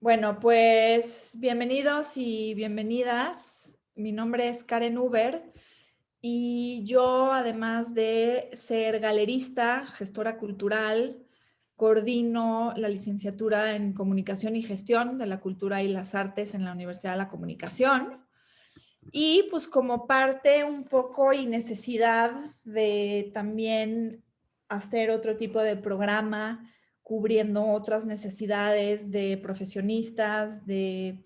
Bueno, pues bienvenidos y bienvenidas. Mi nombre es Karen Uber y yo, además de ser galerista, gestora cultural, coordino la licenciatura en Comunicación y Gestión de la Cultura y las Artes en la Universidad de la Comunicación. Y pues como parte un poco y necesidad de también hacer otro tipo de programa cubriendo otras necesidades de profesionistas, de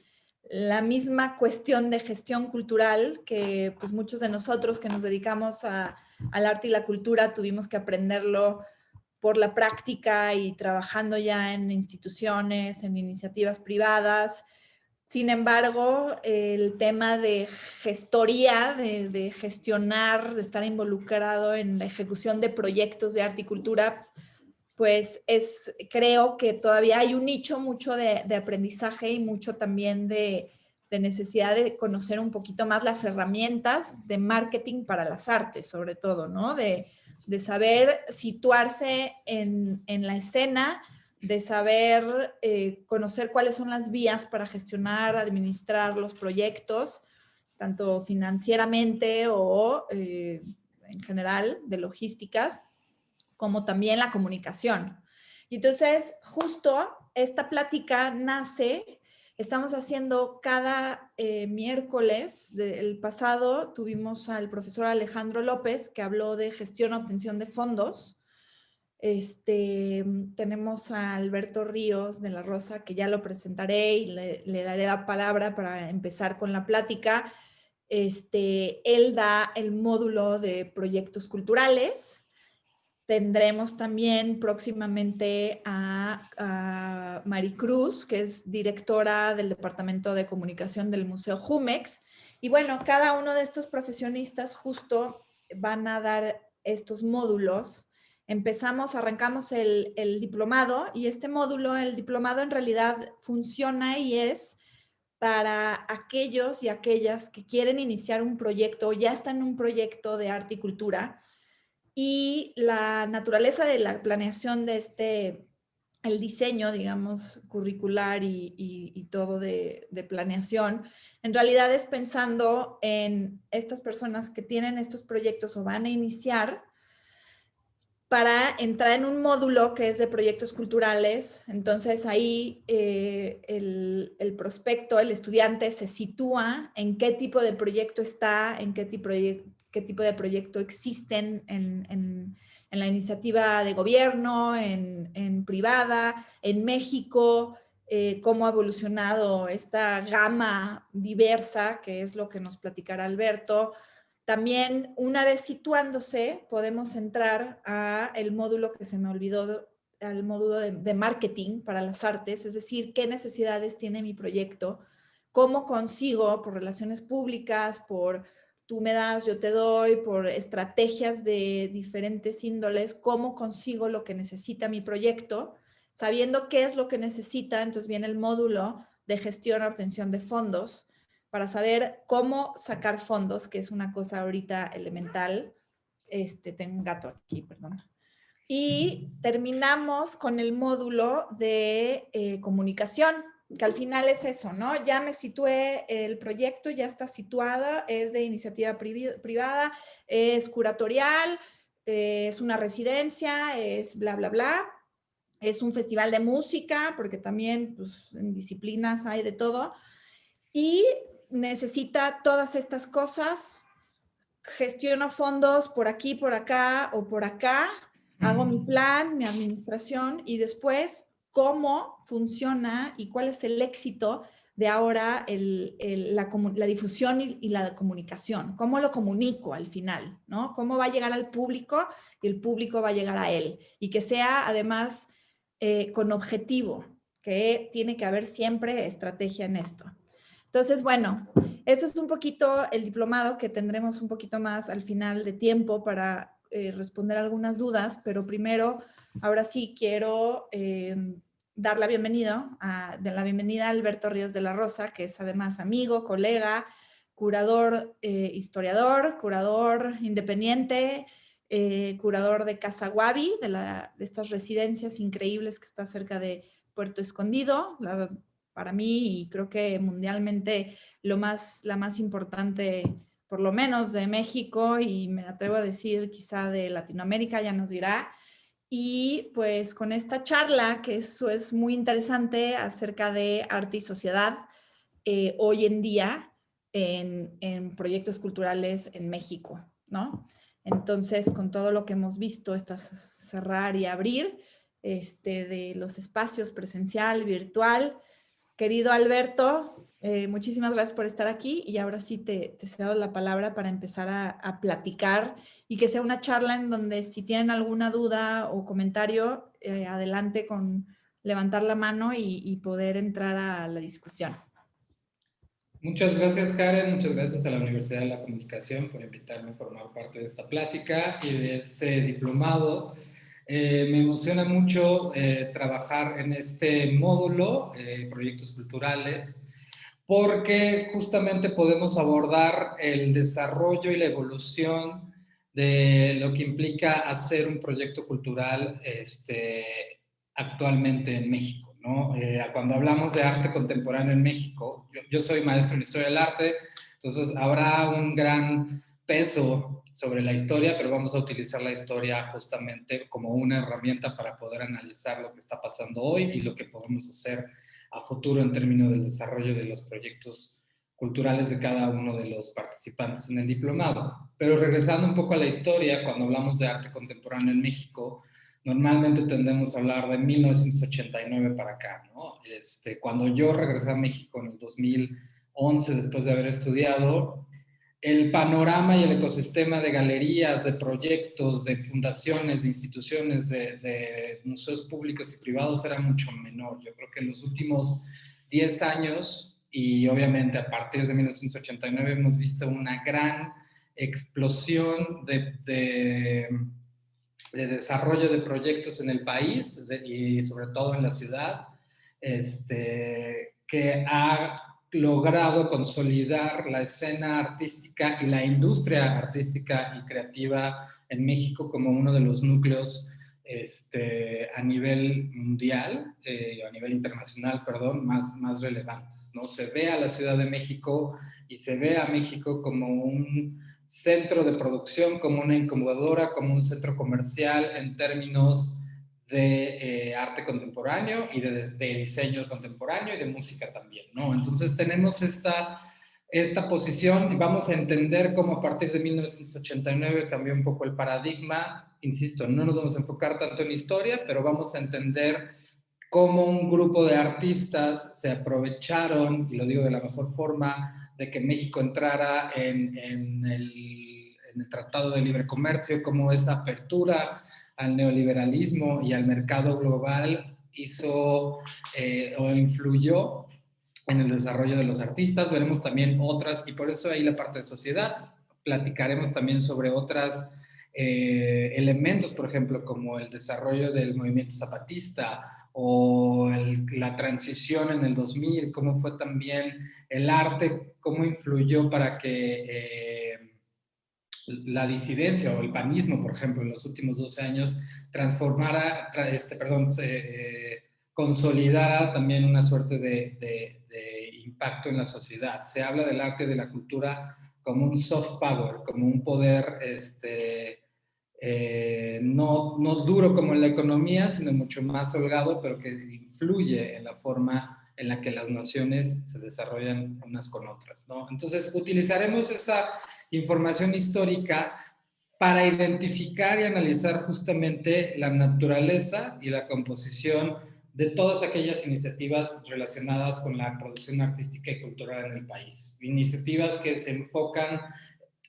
la misma cuestión de gestión cultural que pues muchos de nosotros que nos dedicamos al arte y la cultura tuvimos que aprenderlo por la práctica y trabajando ya en instituciones, en iniciativas privadas. Sin embargo, el tema de gestoría, de gestionar, de estar involucrado en la ejecución de proyectos de arte y cultura, pues creo que todavía hay un nicho mucho de aprendizaje y mucho también de necesidad de conocer un poquito más las herramientas de marketing para las artes, sobre todo, ¿no? De saber situarse en la escena, de saber conocer cuáles son las vías para gestionar, administrar los proyectos, tanto financieramente o en general de logísticas, como también la comunicación. Y entonces, justo esta plática nace, estamos haciendo cada miércoles del pasado, tuvimos al profesor Alejandro López, que habló de gestión o obtención de fondos. Tenemos a Alberto Ríos de la Rosa, que ya lo presentaré y le daré la palabra para empezar con la plática. Él da el módulo de proyectos culturales. Tendremos también próximamente a Maricruz, que es directora del Departamento de Comunicación del Museo Jumex. Y bueno, cada uno de estos profesionistas justo van a dar estos módulos. Arrancamos el diplomado y este módulo, el diplomado en realidad funciona y es para aquellos y aquellas que quieren iniciar un proyecto o ya están en un proyecto de arte y cultura. Y la naturaleza de la planeación de el diseño, digamos, curricular y todo de planeación, en realidad es pensando en estas personas que tienen estos proyectos o van a iniciar para entrar en un módulo que es de proyectos culturales. Entonces ahí el prospecto, el estudiante se sitúa en qué tipo de proyecto está, en qué tipo de proyecto existen en la iniciativa de gobierno, en privada, en México, cómo ha evolucionado esta gama diversa, que es lo que nos platicará Alberto. También, una vez situándose, podemos entrar al módulo que se me olvidó, al módulo de marketing para las artes, es decir, qué necesidades tiene mi proyecto, cómo consigo por relaciones públicas, por tú me das, yo te doy, por estrategias de diferentes índoles, cómo consigo lo que necesita mi proyecto, sabiendo qué es lo que necesita. Entonces viene el módulo de gestión o obtención de fondos, para saber cómo sacar fondos, que es una cosa ahorita elemental. Tengo un gato aquí, perdón. Y terminamos con el módulo de comunicación, que al final es eso, ¿no? Ya me situé, el proyecto ya está situado, es de iniciativa privada, es curatorial, es una residencia, es bla, bla, bla. Es un festival de música, porque también pues, en disciplinas hay de todo. Y necesita todas estas cosas, gestiono fondos por aquí, por acá o por acá, hago mi plan, mi administración y después cómo funciona y cuál es el éxito de ahora la difusión y la comunicación, cómo lo comunico al final, ¿no? Cómo va a llegar al público y el público va a llegar a él y que sea además con objetivo, que tiene que haber siempre estrategia en esto. Entonces, bueno, eso es un poquito el diplomado, que tendremos un poquito más al final de tiempo para responder algunas dudas, pero primero, ahora sí quiero dar la bienvenida a Alberto Ríos de la Rosa, que es además amigo, colega, curador, historiador, curador independiente, curador de Casa Guavi, de estas residencias increíbles que está cerca de Puerto Escondido, para mí y creo que mundialmente la más importante, por lo menos de México y me atrevo a decir quizá de Latinoamérica, ya nos dirá. Y pues con esta charla, que eso es muy interesante acerca de arte y sociedad hoy en día en proyectos culturales en México, ¿no? Entonces, con todo lo que hemos visto, esta cerrar y abrir de los espacios presencial, virtual. Querido Alberto, muchísimas gracias por estar aquí y ahora sí te cedo la palabra para empezar a platicar y que sea una charla en donde si tienen alguna duda o comentario, adelante con levantar la mano y poder entrar a la discusión. Muchas gracias, Karen. Muchas gracias a la Universidad de la Comunicación por invitarme a formar parte de esta plática y de este diplomado. Me emociona mucho trabajar en este módulo, proyectos culturales, porque justamente podemos abordar el desarrollo y la evolución de lo que implica hacer un proyecto cultural actualmente en México, ¿no? Cuando hablamos de arte contemporáneo en México, yo soy maestro en Historia del Arte, entonces habrá un gran peso sobre la historia, pero vamos a utilizar la historia justamente como una herramienta para poder analizar lo que está pasando hoy y lo que podemos hacer a futuro en términos del desarrollo de los proyectos culturales de cada uno de los participantes en el diplomado. Pero regresando un poco a la historia, cuando hablamos de arte contemporáneo en México, normalmente tendemos a hablar de 1989 para acá, ¿no? Cuando yo regresé a México en el 2011, después de haber estudiado, el panorama y el ecosistema de galerías, de proyectos, de fundaciones, de instituciones, de museos públicos y privados era mucho menor. Yo creo que en los últimos 10 años, y obviamente a partir de 1989, hemos visto una gran explosión de desarrollo de proyectos en el país y sobre todo en la ciudad, que ha logrado consolidar la escena artística y la industria artística y creativa en México como uno de los núcleos a nivel mundial, a nivel internacional, perdón, más relevantes, ¿no? Se ve a la Ciudad de México y se ve a México como un centro de producción, como una incubadora, como un centro comercial en términos de arte contemporáneo y de diseño contemporáneo y de música también, ¿no? Entonces tenemos esta posición y vamos a entender cómo a partir de 1989 cambió un poco el paradigma. Insisto, no nos vamos a enfocar tanto en historia, pero vamos a entender cómo un grupo de artistas se aprovecharon, y lo digo de la mejor forma, de que México entrara en el Tratado de Libre Comercio, cómo esa apertura al neoliberalismo y al mercado global hizo o influyó en el desarrollo de los artistas. Veremos también otras, y por eso ahí la parte de sociedad. Platicaremos también sobre otras elementos, por ejemplo, como el desarrollo del movimiento zapatista o la transición en el 2000, cómo fue también el arte, cómo influyó para que la disidencia o el panismo, por ejemplo, en los últimos 12 años, consolidara también una suerte de impacto en la sociedad. Se habla del arte y de la cultura como un soft power, como un poder no duro como en la economía, sino mucho más holgado, pero que influye en la forma en la que las naciones se desarrollan unas con otras, ¿no? Entonces, utilizaremos esa información histórica para identificar y analizar justamente la naturaleza y la composición de todas aquellas iniciativas relacionadas con la producción artística y cultural en el país. Iniciativas que se enfocan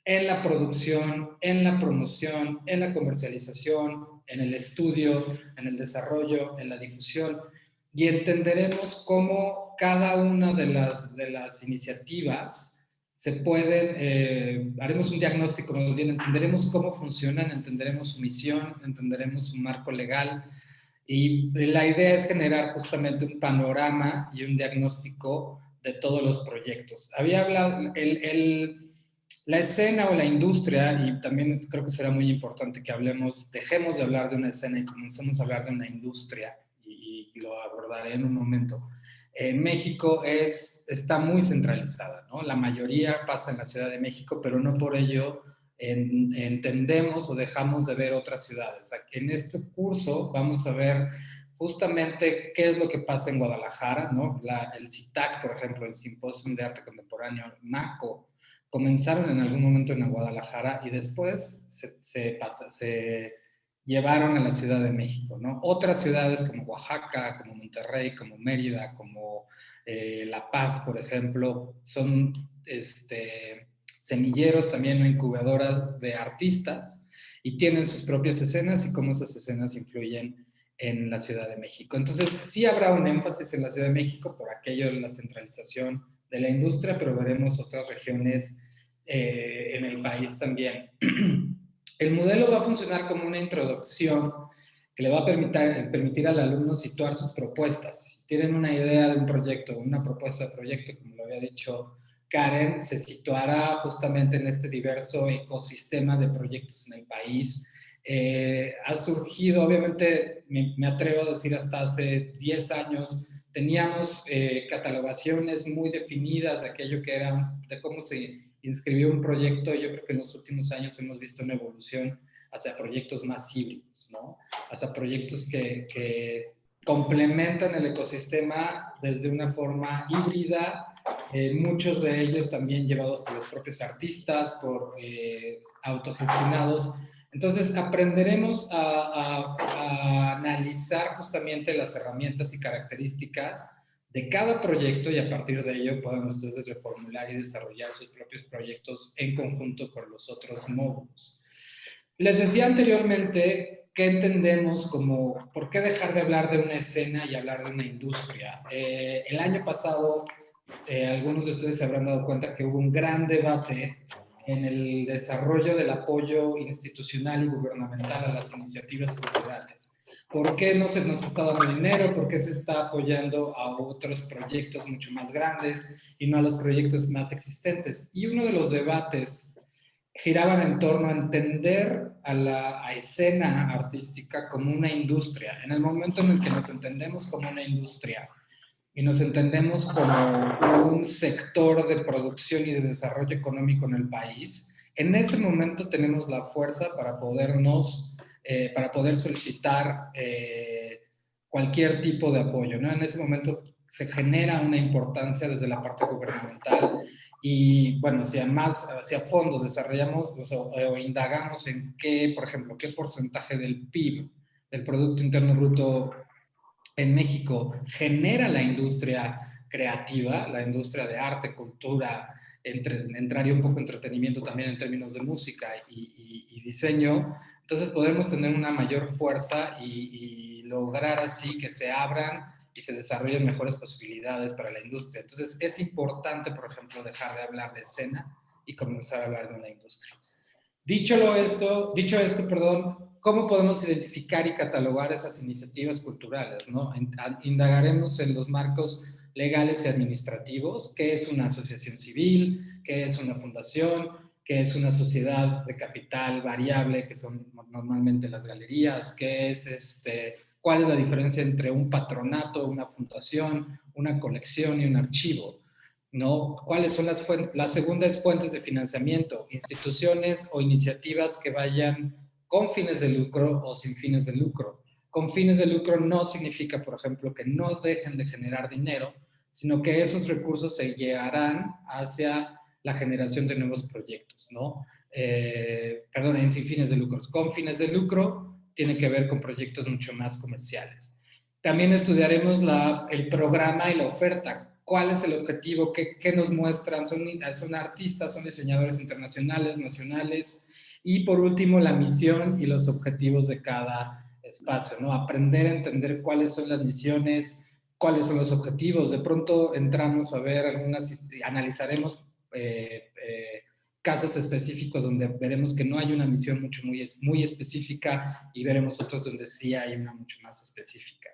en la producción, en la promoción, en la comercialización, en el estudio, en el desarrollo, en la difusión, y entenderemos cómo cada una de las iniciativas se pueden, haremos un diagnóstico, más bien entenderemos cómo funcionan, entenderemos su misión, entenderemos su marco legal, y la idea es generar justamente un panorama y un diagnóstico de todos los proyectos. Había hablado, la escena o la industria, y también creo que será muy importante que dejemos de hablar de una escena y comencemos a hablar de una industria, y lo abordaré en un momento. en México está muy centralizada, ¿no? La mayoría pasa en la Ciudad de México, pero no por ello entendemos o dejamos de ver otras ciudades. En este curso vamos a ver justamente qué es lo que pasa en Guadalajara, ¿no? El CITAC, por ejemplo, el Simposium de Arte Contemporáneo, MACO, comenzaron en algún momento en Guadalajara y después se llevaron a la Ciudad de México, ¿no? Otras ciudades como Oaxaca, como Monterrey, como Mérida, como La Paz, por ejemplo, son semilleros también o incubadoras de artistas y tienen sus propias escenas y cómo esas escenas influyen en la Ciudad de México. Entonces, sí habrá un énfasis en la Ciudad de México por aquello de la centralización de la industria, pero veremos otras regiones en el país también. El modelo va a funcionar como una introducción que le va a permitir al alumno situar sus propuestas. Si tienen una idea de un proyecto, una propuesta de proyecto, como lo había dicho Karen, se situará justamente en este diverso ecosistema de proyectos en el país. Ha surgido, obviamente, me atrevo a decir hasta hace 10 años, teníamos catalogaciones muy definidas de aquello que era, de cómo se inscribió un proyecto. Yo creo que en los últimos años hemos visto una evolución hacia proyectos más híbridos, ¿no? Hacia proyectos que complementan el ecosistema desde una forma híbrida, muchos de ellos también llevados por los propios artistas, por autogestionados. Entonces aprenderemos a analizar justamente las herramientas y características de cada proyecto y a partir de ello pueden ustedes reformular y desarrollar sus propios proyectos en conjunto con los otros módulos. Les decía anteriormente qué entendemos como por qué dejar de hablar de una escena y hablar de una industria. El año pasado, algunos de ustedes se habrán dado cuenta que hubo un gran debate en el desarrollo del apoyo institucional y gubernamental a las iniciativas culturales. ¿Por qué no se nos está dando dinero? ¿Por qué se está apoyando a otros proyectos mucho más grandes y no a los proyectos más existentes? Y uno de los debates giraban en torno a entender a la escena artística como una industria. En el momento en el que nos entendemos como una industria y nos entendemos como un sector de producción y de desarrollo económico en el país, en ese momento tenemos la fuerza para para poder solicitar cualquier tipo de apoyo, ¿no? En ese momento se genera una importancia desde la parte gubernamental y, bueno, si además hacia fondo desarrollamos o indagamos en qué, por ejemplo, qué porcentaje del PIB, del Producto Interno Bruto en México, genera la industria creativa, la industria de arte, cultura, entraría un poco entretenimiento también en términos de música y diseño. Entonces podremos tener una mayor fuerza y lograr así que se abran y se desarrollen mejores posibilidades para la industria. Entonces es importante, por ejemplo, dejar de hablar de escena y comenzar a hablar de una industria. Dicho esto, perdón, ¿cómo podemos identificar y catalogar esas iniciativas culturales, ¿no? Indagaremos en los marcos legales y administrativos, qué es una asociación civil, qué es una fundación, qué es una sociedad de capital variable, que son normalmente las galerías, cuál es la diferencia entre un patronato, una fundación, una colección y un archivo. ¿No? ¿Cuáles son las fuentes? La segunda es fuentes de financiamiento, instituciones o iniciativas que vayan con fines de lucro o sin fines de lucro. Con fines de lucro no significa, por ejemplo, que no dejen de generar dinero, sino que esos recursos se llevarán hacia la generación de nuevos proyectos, ¿no? Perdón, sin fines de lucro. Con fines de lucro tiene que ver con proyectos mucho más comerciales. También estudiaremos el programa y la oferta. ¿Cuál es el objetivo? ¿Qué nos muestran? ¿Son artistas? ¿Son diseñadores internacionales, nacionales? Y por último, la misión y los objetivos de cada espacio, ¿no? Aprender a entender cuáles son las misiones, cuáles son los objetivos. De pronto entramos a ver analizaremos casos específicos donde veremos que no hay una misión muy específica y veremos otros donde sí hay una mucho más específica.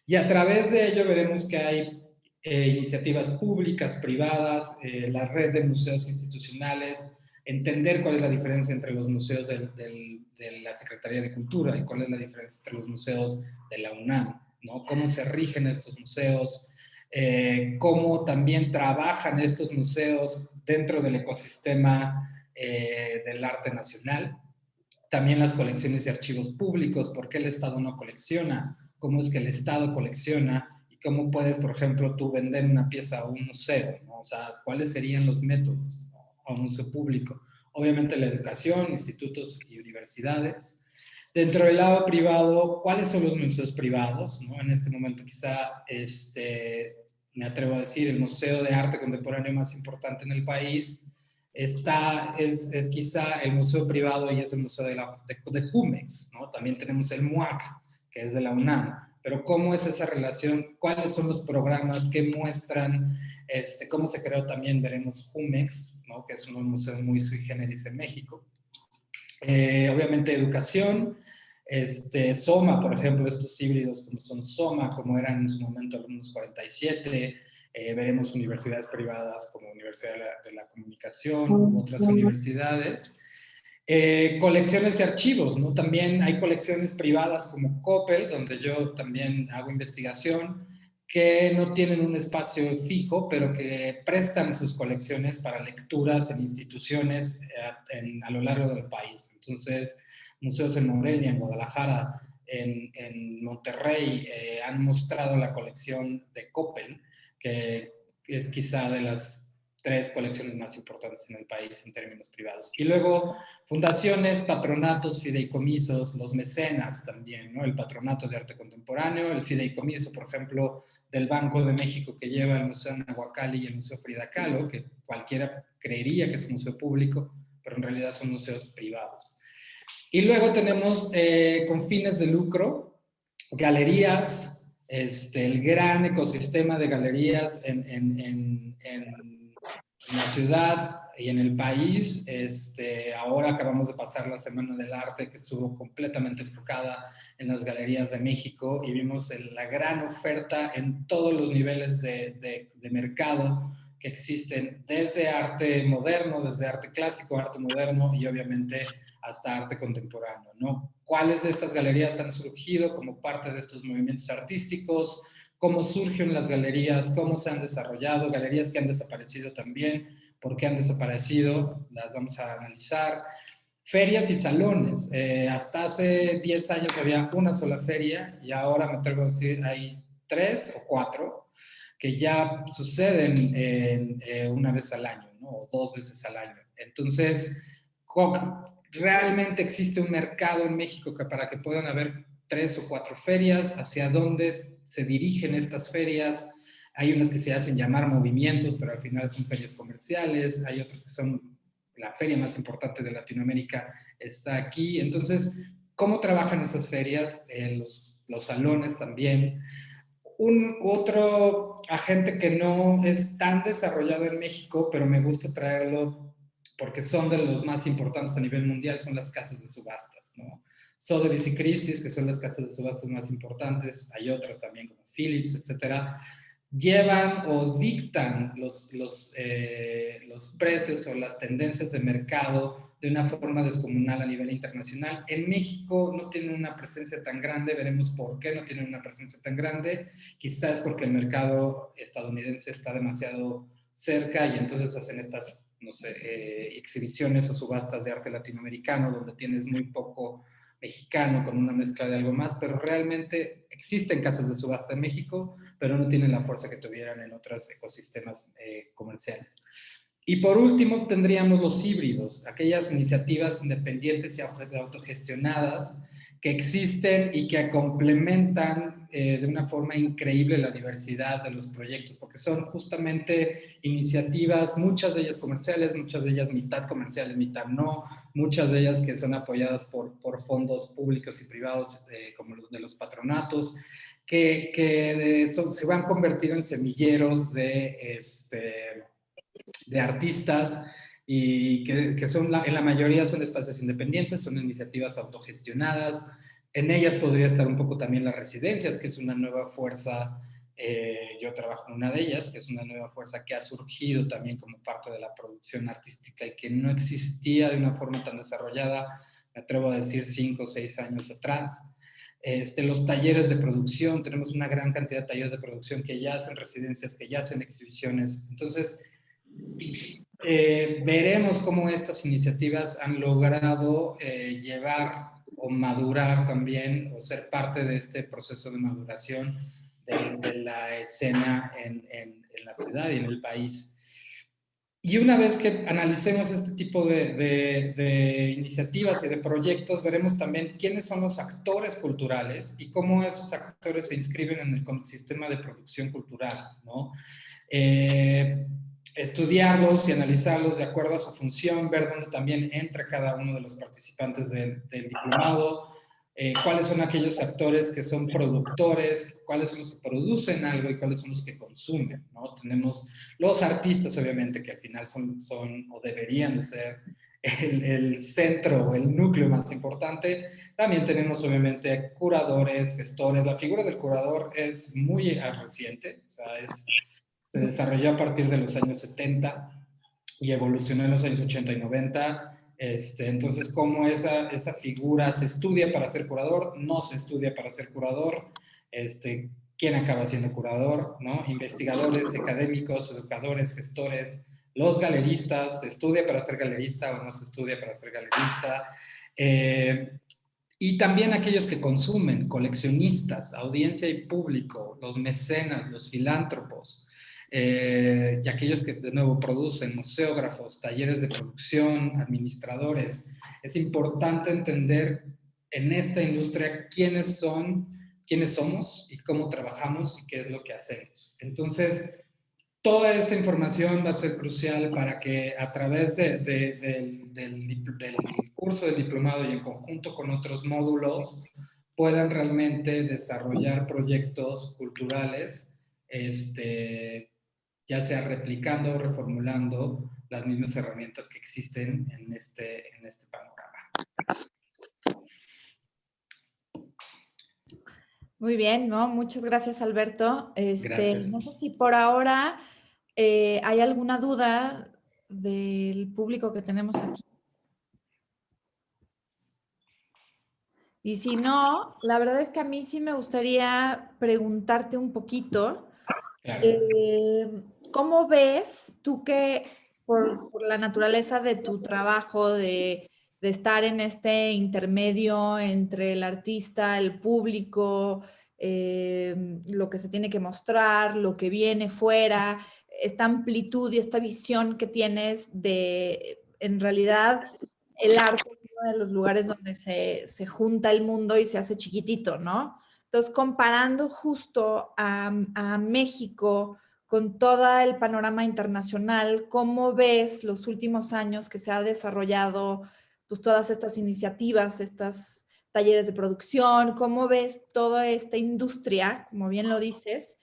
Y a través de ello veremos que hay iniciativas públicas, privadas, la red de museos institucionales, entender cuál es la diferencia entre los museos de la Secretaría de Cultura y cuál es la diferencia entre los museos de la UNAM, ¿no? Cómo se rigen estos museos, cómo también trabajan estos museos dentro del ecosistema del arte nacional. También las colecciones y archivos públicos, por qué el Estado no colecciona, cómo es que el Estado colecciona y cómo puedes, por ejemplo, tú vender una pieza a un museo, ¿no? O sea, cuáles serían los métodos, ¿no?, a un museo público. Obviamente la educación, institutos y universidades. Dentro del lado privado, ¿cuáles son los museos privados, ¿no? En este momento quizá, me atrevo a decir, el museo de arte contemporáneo más importante en el país es quizá el museo privado y es el museo de Jumex, ¿no? También tenemos el MUAC, que es de la UNAM. Pero ¿cómo es esa relación? ¿Cuáles son los programas que muestran cómo se creó también? Veremos Jumex, ¿no?, que es un museo muy sui generis en México. Obviamente educación, SOMA, por ejemplo, estos híbridos como son SOMA, como eran en su momento Alumnos 47, veremos universidades privadas como Universidad de la Comunicación u otras universidades. Colecciones y archivos, ¿no? También hay colecciones privadas como Coppel, donde yo también hago investigación, que no tienen un espacio fijo, pero que prestan sus colecciones para lecturas en instituciones a lo largo del país. Entonces, museos en Morelia, en Guadalajara, en Monterrey, han mostrado la colección de Coppel, que es quizá de las 3 colecciones más importantes en el país en términos privados. Y luego fundaciones, patronatos, fideicomisos, los mecenas también, ¿no? El Patronato de Arte Contemporáneo, el fideicomiso, por ejemplo, del Banco de México, que lleva el Museo Nahuacalli y el Museo Frida Kahlo, que cualquiera creería que es un museo público, pero en realidad son museos privados. Y luego tenemos con fines de lucro, galerías, el gran ecosistema de galerías en la ciudad y en el país. Ahora acabamos de pasar la Semana del Arte, que estuvo completamente enfocada en las galerías de México, y vimos la gran oferta en todos los niveles de mercado que existen, desde arte moderno, desde arte clásico, arte moderno y obviamente hasta arte contemporáneo, ¿no? ¿Cuáles de estas galerías han surgido como parte de estos movimientos artísticos? ¿Cómo surgen las galerías? ¿Cómo se han desarrollado? Galerías que han desaparecido también. ¿Por qué han desaparecido? Las vamos a analizar. Ferias y salones. Hasta hace 10 años había una sola feria y ahora me atrevo a decir hay 3 o 4 que ya suceden una vez al año, ¿no? O 2 veces al año. Entonces, realmente existe un mercado en México para que puedan haber 3 o 4 ferias. ¿Hacia dónde se dirigen estas ferias? Hay unas que se hacen llamar movimientos, pero al final son ferias comerciales. Hay otras que son la feria más importante de Latinoamérica está aquí. Entonces, ¿cómo trabajan esas ferias? Los salones también. Otro agente que no es tan desarrollado en México, pero me gusta traerlo porque son de los más importantes a nivel mundial, son las casas de subastas, ¿no? Sotheby's y Christie's, que son las casas de subastas más importantes, hay otras también como Philips, etcétera, llevan o dictan los precios o las tendencias de mercado de una forma descomunal a nivel internacional. En México no tienen una presencia tan grande, veremos por qué no tienen una presencia tan grande. Quizás porque el mercado estadounidense está demasiado cerca y entonces hacen estas, no sé, exhibiciones o subastas de arte latinoamericano donde tienes muy poco mexicano con una mezcla de algo más, pero realmente existen casas de subasta en México, pero no tienen la fuerza que tuvieran en otros ecosistemas comerciales. Y por último tendríamos los híbridos, aquellas iniciativas independientes y autogestionadas que existen y que complementan de una forma increíble la diversidad de los proyectos, porque son justamente iniciativas, muchas de ellas comerciales, muchas de ellas mitad comerciales, mitad no, muchas de ellas que son apoyadas por fondos públicos y privados como los de los patronatos, que se van a convertir en semilleros de artistas y que son en la mayoría son espacios independientes, son iniciativas autogestionadas. En ellas podría estar un poco también las residencias, que es una nueva fuerza, yo trabajo en una de ellas, que es una nueva fuerza que ha surgido también como parte de la producción artística y que no existía de una forma tan desarrollada, me atrevo a decir 5 o 6 años atrás. los talleres de producción, tenemos una gran cantidad de talleres de producción que ya hacen residencias, que ya hacen exhibiciones. Entonces, veremos cómo estas iniciativas han logrado llevar o madurar también, o ser parte de este proceso de maduración de la escena en la ciudad y en el país. Y una vez que analicemos este tipo de iniciativas y de proyectos, veremos también quiénes son los actores culturales y cómo esos actores se inscriben en el sistema de producción cultural, ¿no? Estudiarlos y analizarlos de acuerdo a su función, ver dónde también entra cada uno de los participantes del diplomado, cuáles son aquellos actores que son productores, cuáles son los que producen algo y cuáles son los que consumen, ¿no? Tenemos los artistas, obviamente, que al final son o deberían de ser el centro o el núcleo más importante. También tenemos, obviamente, curadores, gestores. La figura del curador es muy reciente, o sea, se desarrolló a partir de los años 70 y evolucionó en los años 80 y 90. Entonces, cómo esa figura se estudia para ser curador, no se estudia para ser curador, quién acaba siendo curador, ¿no? Investigadores, académicos, educadores, gestores, los galeristas, ¿se estudia para ser galerista o no se estudia para ser galerista? Y también aquellos que consumen, coleccionistas, audiencia y público, los mecenas, los filántropos, y aquellos que de nuevo producen, museógrafos, talleres de producción, administradores. Es importante entender en esta industria quiénes somos y cómo trabajamos y qué es lo que hacemos. Entonces, toda esta información va a ser crucial para que a través del curso del diplomado y en conjunto con otros módulos puedan realmente desarrollar proyectos culturales, ya sea replicando o reformulando las mismas herramientas que existen en este panorama. Muy bien, ¿no? Muchas gracias, Alberto. Gracias. No sé si por ahora hay alguna duda del público que tenemos aquí. Y si no, la verdad es que a mí sí me gustaría preguntarte un poquito, Claro. ¿cómo ves tú que por la naturaleza de tu trabajo, de estar en este intermedio entre el artista, el público, lo que se tiene que mostrar, lo que viene fuera, esta amplitud y esta visión que tienes de, en realidad, el arte es uno de los lugares donde se junta el mundo y se hace chiquitito, ¿no? Entonces, comparando justo a México con todo el panorama internacional, ¿cómo ves los últimos años que se ha desarrollado pues, todas estas iniciativas, estos talleres de producción? ¿Cómo ves toda esta industria, como bien lo dices,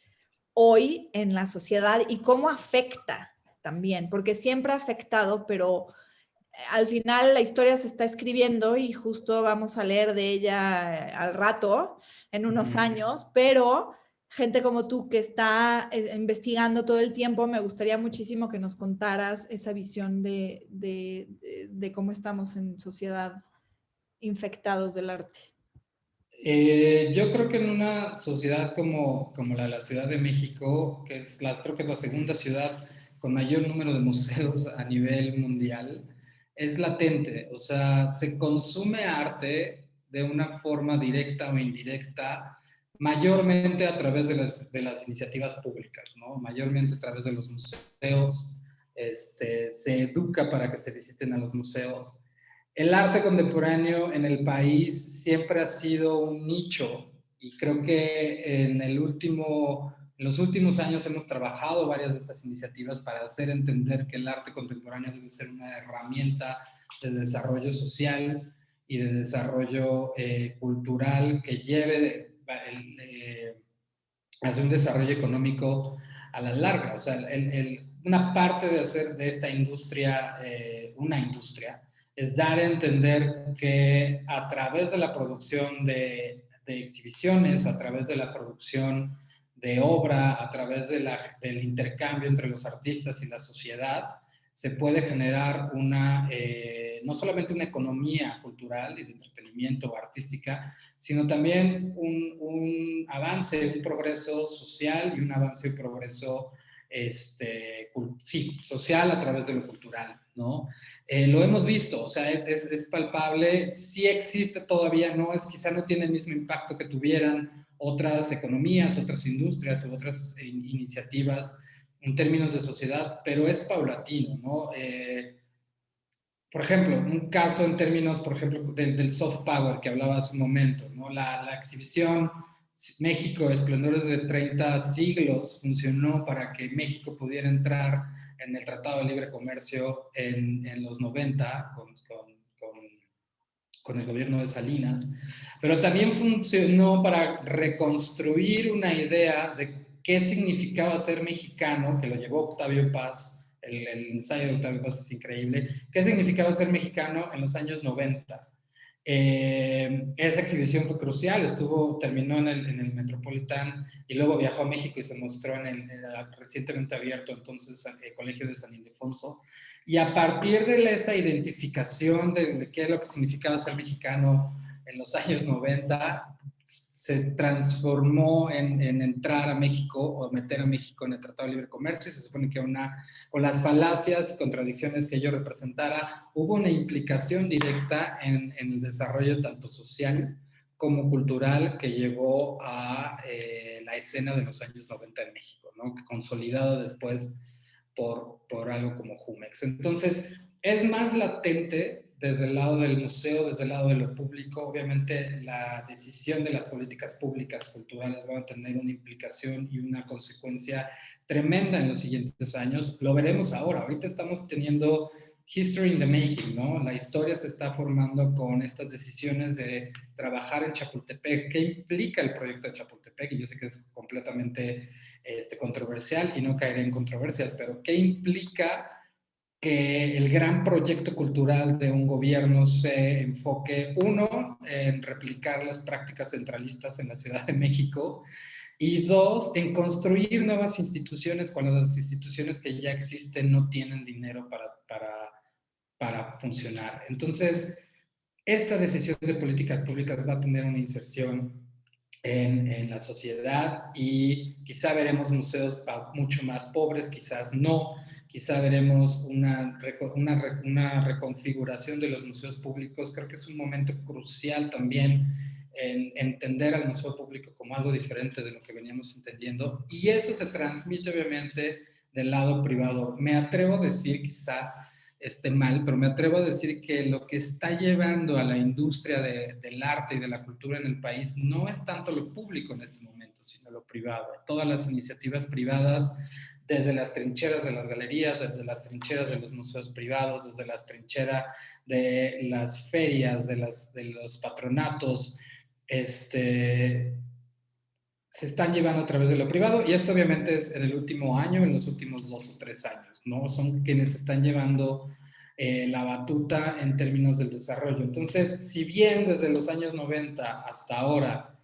hoy en la sociedad y cómo afecta también? Porque siempre ha afectado, pero al final la historia se está escribiendo y justo vamos a leer de ella al rato, en unos años, pero gente como tú que está investigando todo el tiempo, me gustaría muchísimo que nos contaras esa visión de cómo estamos en sociedad infectados del arte. Yo creo que en una sociedad como la de la Ciudad de México, que creo que es la segunda ciudad con mayor número de museos a nivel mundial, es latente. O sea, se consume arte de una forma directa o indirecta, mayormente a través de las iniciativas públicas, ¿no? Mayormente a través de los museos. Se educa para que se visiten a los museos. El arte contemporáneo en el país siempre ha sido un nicho y creo que en los últimos años hemos trabajado varias de estas iniciativas para hacer entender que el arte contemporáneo debe ser una herramienta de desarrollo social y de desarrollo cultural que lleve hacia un desarrollo económico a la larga. O sea, una parte de hacer de esta industria una industria es dar a entender que a través de la producción de exhibiciones, a través de la producción de obra, a través del intercambio entre los artistas y la sociedad, se puede generar una, no solamente una economía cultural y de entretenimiento artística, sino también un avance, un progreso social y un avance y progreso sí, social a través de lo cultural, ¿no? Lo hemos visto, o sea, es palpable, sí existe todavía, no es, quizá no tiene el mismo impacto que tuvieran otras economías, otras industrias u otras iniciativas en términos de sociedad, pero es paulatino, ¿no? Por ejemplo, un caso en términos, por ejemplo, del soft power que hablaba hace un momento, ¿no? La exhibición México, Esplendores de 30 siglos, funcionó para que México pudiera entrar en el Tratado de Libre Comercio en los 90 con el gobierno de Salinas, pero también funcionó para reconstruir una idea de qué significaba ser mexicano, que lo llevó Octavio Paz, el ensayo de Octavio Paz es increíble, qué significaba ser mexicano en los años 90. Esa exhibición fue crucial, terminó en el Metropolitán y luego viajó a México y se mostró en el recientemente abierto entonces el Colegio de San Ildefonso. Y a partir de esa identificación de qué es lo que significaba ser mexicano en los años 90, se transformó en entrar a México o meter a México en el Tratado de Libre Comercio, y se supone que con las falacias y contradicciones que ello representara, hubo una implicación directa en el desarrollo tanto social como cultural que llevó a la escena de los años 90 en México, ¿no? Consolidada después por algo como Jumex. Entonces, es más latente desde el lado del museo, desde el lado de lo público. Obviamente, la decisión de las políticas públicas culturales va a tener una implicación y una consecuencia tremenda en los siguientes años. Lo veremos ahora. Ahorita estamos teniendo history in the making, ¿no? La historia se está formando con estas decisiones de trabajar en Chapultepec. ¿Qué implica el proyecto de Chapultepec? Y yo sé que es completamente controversial y no caeré en controversias, pero ¿qué implica que el gran proyecto cultural de un gobierno se enfoque, uno, en replicar las prácticas centralistas en la Ciudad de México, y dos, en construir nuevas instituciones cuando las instituciones que ya existen no tienen dinero para funcionar? Entonces, esta decisión de políticas públicas va a tener una inserción en la sociedad, y quizá veremos museos mucho más pobres, quizás no, quizá veremos una reconfiguración de los museos públicos. Creo que es un momento crucial también en entender al museo público como algo diferente de lo que veníamos entendiendo, y eso se transmite obviamente del lado privado. Me atrevo a decir, quizá esté mal, pero me atrevo a decir que lo que está llevando a la industria del arte y de la cultura en el país no es tanto lo público en este momento, sino lo privado. Todas las iniciativas privadas, desde las trincheras de las galerías, desde las trincheras de los museos privados, desde las trincheras de las ferias, de los patronatos, se están llevando a través de lo privado, y esto obviamente es en el último año, en los últimos 2 o 3 años, ¿no? Son quienes están llevando la batuta en términos del desarrollo. Entonces, si bien desde los años 90 hasta ahora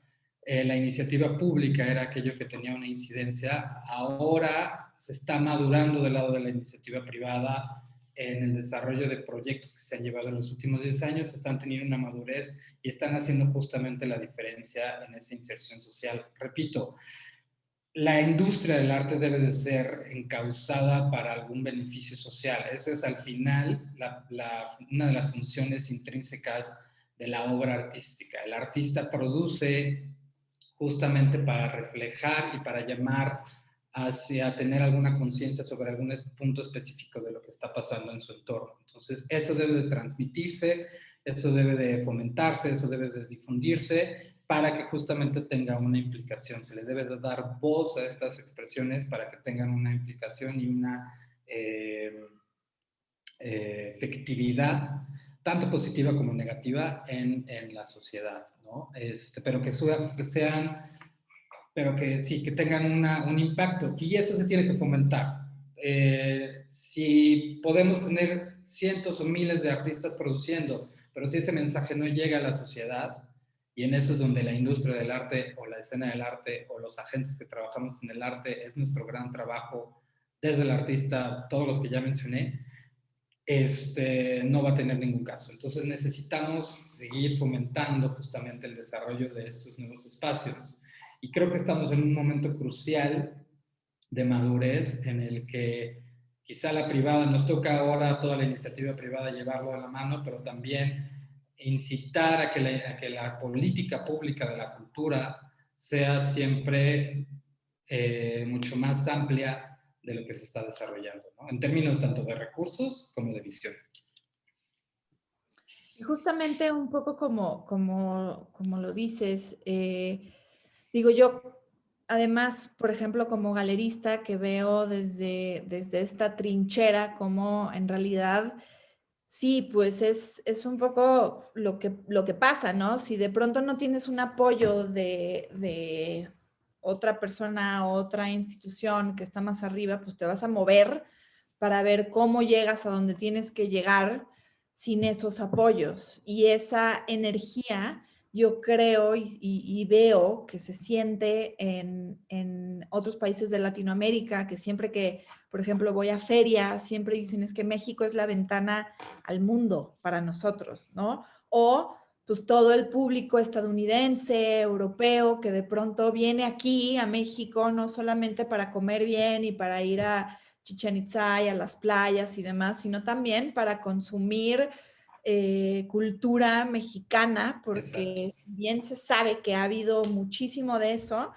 la iniciativa pública era aquello que tenía una incidencia, ahora se está madurando del lado de la iniciativa privada en el desarrollo de proyectos que se han llevado en los últimos 10 años, están teniendo una madurez y están haciendo justamente la diferencia en esa inserción social. Repito, la industria del arte debe de ser encauzada para algún beneficio social. Esa es al final una de las funciones intrínsecas de la obra artística. El artista produce justamente para reflejar y para llamar hacia tener alguna conciencia sobre algún punto específico de lo que está pasando en su entorno. Entonces, eso debe de transmitirse, eso debe de fomentarse, eso debe de difundirse para que justamente tenga una implicación. Se le debe de dar voz a estas expresiones para que tengan una implicación y una efectividad, tanto positiva como negativa, en la sociedad, ¿no? Pero que sean, pero que sí, que tengan un impacto, y eso se tiene que fomentar. Si podemos tener cientos o miles de artistas produciendo, pero si ese mensaje no llega a la sociedad, y en eso es donde la industria del arte o la escena del arte o los agentes que trabajamos en el arte es nuestro gran trabajo, desde el artista, todos los que ya mencioné, no va a tener ningún caso. Entonces necesitamos seguir fomentando justamente el desarrollo de estos nuevos espacios. Y creo que estamos en un momento crucial de madurez en el que quizá la privada, nos toca ahora toda la iniciativa privada llevarlo de la mano, pero también incitar a que la política pública de la cultura sea siempre mucho más amplia de lo que se está desarrollando, ¿no? En términos tanto de recursos como de visión. Y justamente un poco como lo dices, digo yo, además, por ejemplo, como galerista que veo desde esta trinchera, como en realidad, sí, pues es un poco lo que pasa, ¿no? Si de pronto no tienes un apoyo de otra persona, otra institución que está más arriba, pues te vas a mover para ver cómo llegas a donde tienes que llegar sin esos apoyos. Y esa energía yo creo y veo que se siente en otros países de Latinoamérica, que siempre que, por ejemplo, voy a feria, siempre dicen es que México es la ventana al mundo para nosotros, ¿no? O pues todo el público estadounidense, europeo, que de pronto viene aquí a México, no solamente para comer bien y para ir a Chichén Itzá y a las playas y demás, sino también para consumir cultura mexicana, Exacto. porque bien se sabe que ha habido muchísimo de eso.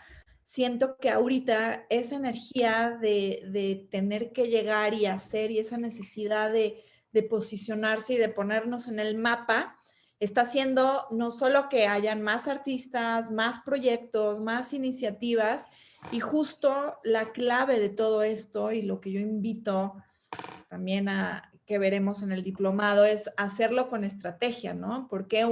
Siento que ahorita esa energía de tener que llegar y hacer y esa necesidad de posicionarse y de ponernos en el mapa está haciendo no solo que hayan más artistas, más proyectos, más iniciativas, y justo la clave de todo esto y lo que yo invito también a que veremos en el diplomado es hacerlo con estrategia, ¿no? Porque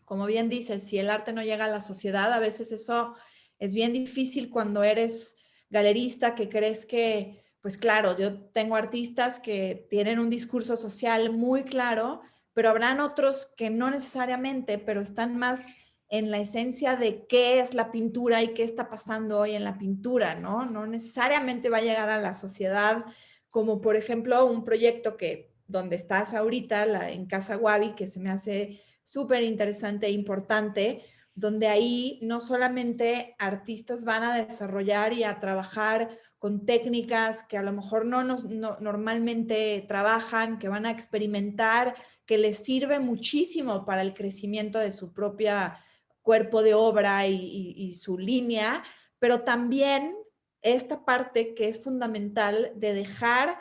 como bien dices, si el arte no llega a la sociedad, a veces eso es bien difícil cuando eres galerista, que crees que, pues claro, yo tengo artistas que tienen un discurso social muy claro, pero habrán otros que no necesariamente, pero están más en la esencia de qué es la pintura y qué está pasando hoy en la pintura, ¿no? No necesariamente va a llegar a la sociedad, como por ejemplo un proyecto que donde estás ahorita, en Casa Wabi, que se me hace súper interesante e importante, donde ahí no solamente artistas van a desarrollar y a trabajar con técnicas que a lo mejor no normalmente trabajan, que van a experimentar, que les sirve muchísimo para el crecimiento de su propia cuerpo de obra y su línea, pero también esta parte que es fundamental de dejar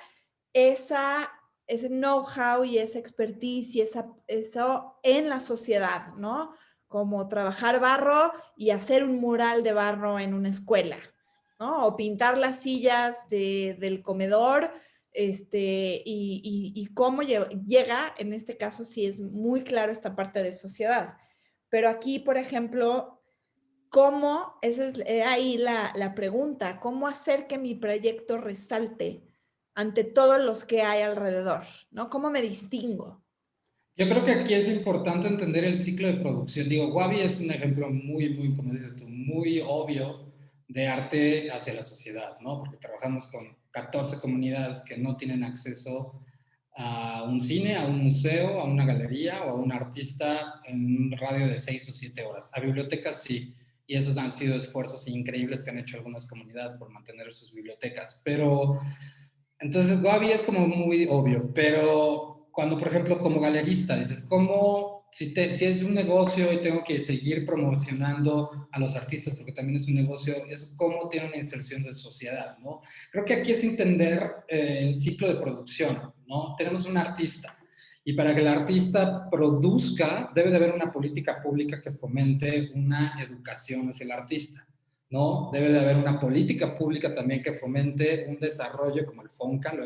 ese know-how y esa expertise y eso en la sociedad, ¿no? Como trabajar barro y hacer un mural de barro en una escuela, ¿no? O pintar las sillas del comedor, y cómo llega, en este caso sí es muy claro esta parte de sociedad. Pero aquí, por ejemplo, ¿cómo? Esa es ahí la pregunta, ¿cómo hacer que mi proyecto resalte ante todos los que hay alrededor? ¿No? ¿Cómo me distingo? Yo creo que aquí es importante entender el ciclo de producción. Digo, Wabi es un ejemplo muy, como dices tú, muy obvio de arte hacia la sociedad, ¿no? Porque trabajamos con 14 comunidades que no tienen acceso a un cine, a un museo, a una galería o a un artista en un radio de 6 o 7 horas. A bibliotecas sí, y esos han sido esfuerzos increíbles que han hecho algunas comunidades por mantener sus bibliotecas. Pero entonces, Wabi es como muy obvio, pero cuando, por ejemplo, como galerista, dices, ¿cómo, si es un negocio y tengo que seguir promocionando a los artistas, porque también es un negocio, es cómo tiene una inserción de sociedad, ¿no? Creo que aquí es entender el ciclo de producción, ¿no? Tenemos un artista y para que el artista produzca, debe de haber una política pública que fomente una educación hacia el artista. ¿No? Debe de haber una política pública también que fomente un desarrollo como el FONCA, lo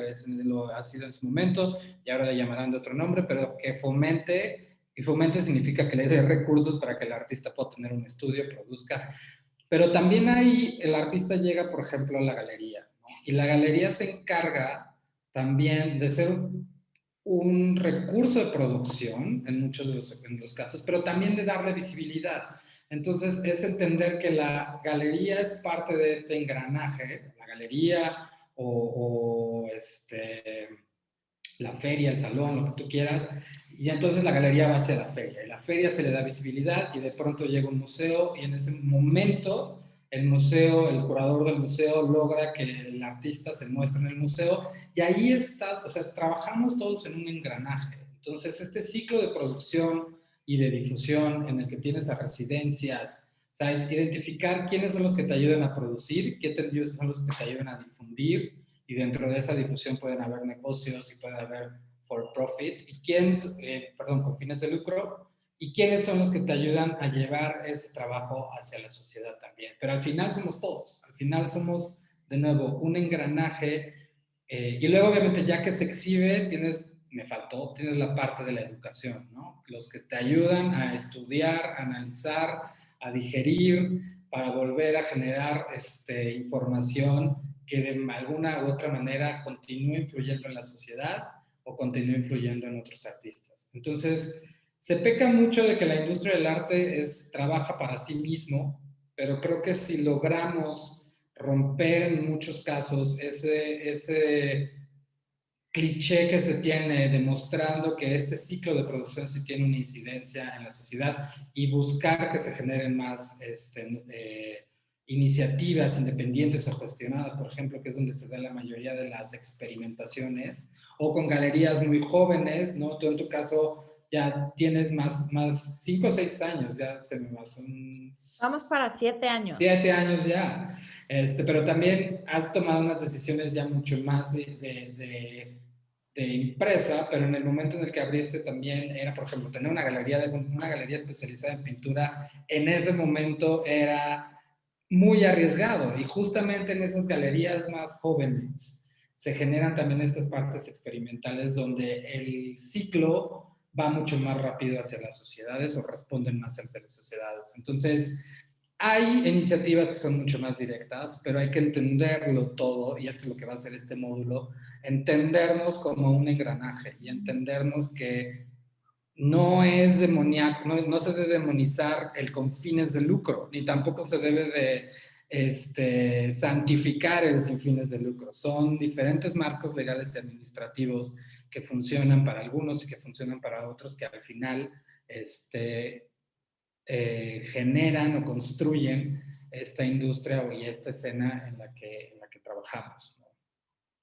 ha sido en su momento, y ahora le llamarán de otro nombre, pero que fomente, y fomente significa que le dé recursos para que el artista pueda tener un estudio, produzca. Pero también ahí el artista llega, por ejemplo, a la galería, ¿no? Y la galería se encarga también de ser un recurso de producción en muchos de los casos, pero también de darle visibilidad. Entonces, es entender que la galería es parte de este engranaje, la galería o la feria, el salón, lo que tú quieras, y entonces la galería va hacia la feria, y la feria se le da visibilidad y de pronto llega un museo y en ese momento el museo, el curador del museo logra que el artista se muestre en el museo y ahí estás, o sea, trabajamos todos en un engranaje. Entonces este ciclo de producción y de difusión en el que tienes a residencias, ¿sabes? Identificar quiénes son los que te ayudan a producir, quiénes son los que te ayudan a difundir, y dentro de esa difusión pueden haber negocios y puede haber for profit, y quiénes, perdón, con fines de lucro, y quiénes son los que te ayudan a llevar ese trabajo hacia la sociedad también. Pero al final somos todos, al final somos, de nuevo, un engranaje, y luego obviamente ya que se exhibe, tienes la parte de la educación, ¿no? Los que te ayudan a estudiar, a analizar, a digerir, para volver a generar información que de alguna u otra manera continúe influyendo en la sociedad o continúe influyendo en otros artistas. Entonces, se peca mucho de que la industria del arte trabaja para sí mismo, pero creo que si logramos romper en muchos casos ese cliché que se tiene demostrando que este ciclo de producción sí tiene una incidencia en la sociedad y buscar que se generen más iniciativas independientes o gestionadas, por ejemplo, que es donde se da la mayoría de las experimentaciones, o con galerías muy jóvenes, ¿no? Tú en tu caso ya tienes más 5 o 6 años, ya se me va, son Vamos para 7 años. 7 años ya. Pero también has tomado unas decisiones ya mucho más de empresa, pero en el momento en el que abriste también era, por ejemplo, tener una galería especializada en pintura, en ese momento era muy arriesgado y justamente en esas galerías más jóvenes se generan también estas partes experimentales donde el ciclo va mucho más rápido hacia las sociedades o responden más hacia las sociedades. Entonces, hay iniciativas que son mucho más directas, pero hay que entenderlo todo, y esto es lo que va a hacer este módulo, entendernos como un engranaje y entendernos que no es demoníaco, no se debe demonizar el con fines de lucro, ni tampoco se debe de santificar el sin fines de lucro. Son diferentes marcos legales y administrativos que funcionan para algunos y que funcionan para otros, que al final generan o construyen esta industria y esta escena en la que trabajamos, ¿no?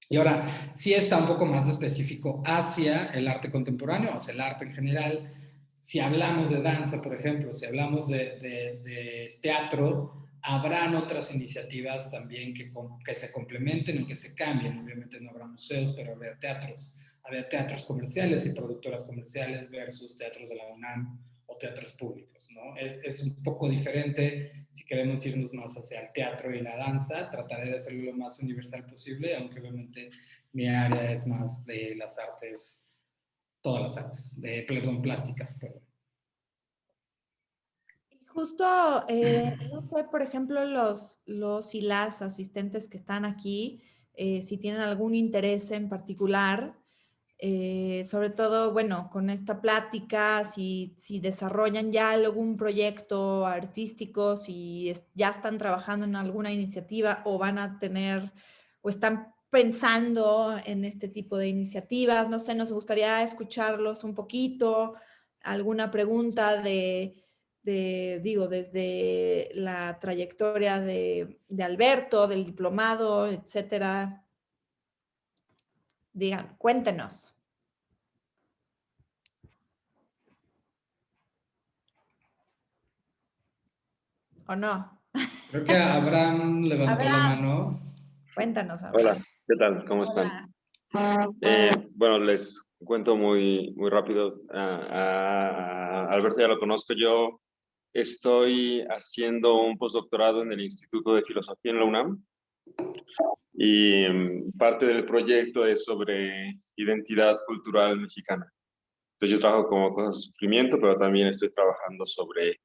Y ahora, sí está un poco más específico hacia el arte contemporáneo, hacia el arte en general. Si hablamos de danza, por ejemplo, si hablamos de teatro, habrán otras iniciativas también que se complementen o que se cambien. Obviamente no habrá museos, pero habrá teatros. Habrá teatros comerciales y productoras comerciales versus teatros de la UNAM o teatros públicos, ¿no? Es un poco diferente si queremos irnos más hacia el teatro y la danza. Trataré de hacerlo lo más universal posible, aunque obviamente mi área es más de las artes, todas las artes, perdón, plásticas, perdón. Justo, no sé, por ejemplo, los y las asistentes que están aquí, si tienen algún interés en particular, sobre todo, bueno, con esta plática, si desarrollan ya algún proyecto artístico, si ya están trabajando en alguna iniciativa o van a tener o están pensando en este tipo de iniciativas, no sé, nos gustaría escucharlos un poquito, alguna pregunta digo, desde la trayectoria de Alberto, del diplomado, etcétera. Digan, cuéntenos. ¿O no? Creo que Abraham levantó la Abraham, mano. cuéntanos, Hola, Abraham. ¿qué tal? ¿Cómo están? Hola. Bueno, les cuento muy rápido. Alberto ya lo conozco. Yo estoy haciendo un postdoctorado en el Instituto de Filosofía en la UNAM y parte del proyecto es sobre identidad cultural mexicana. Entonces yo trabajo como cosas de sufrimiento, pero también estoy trabajando sobre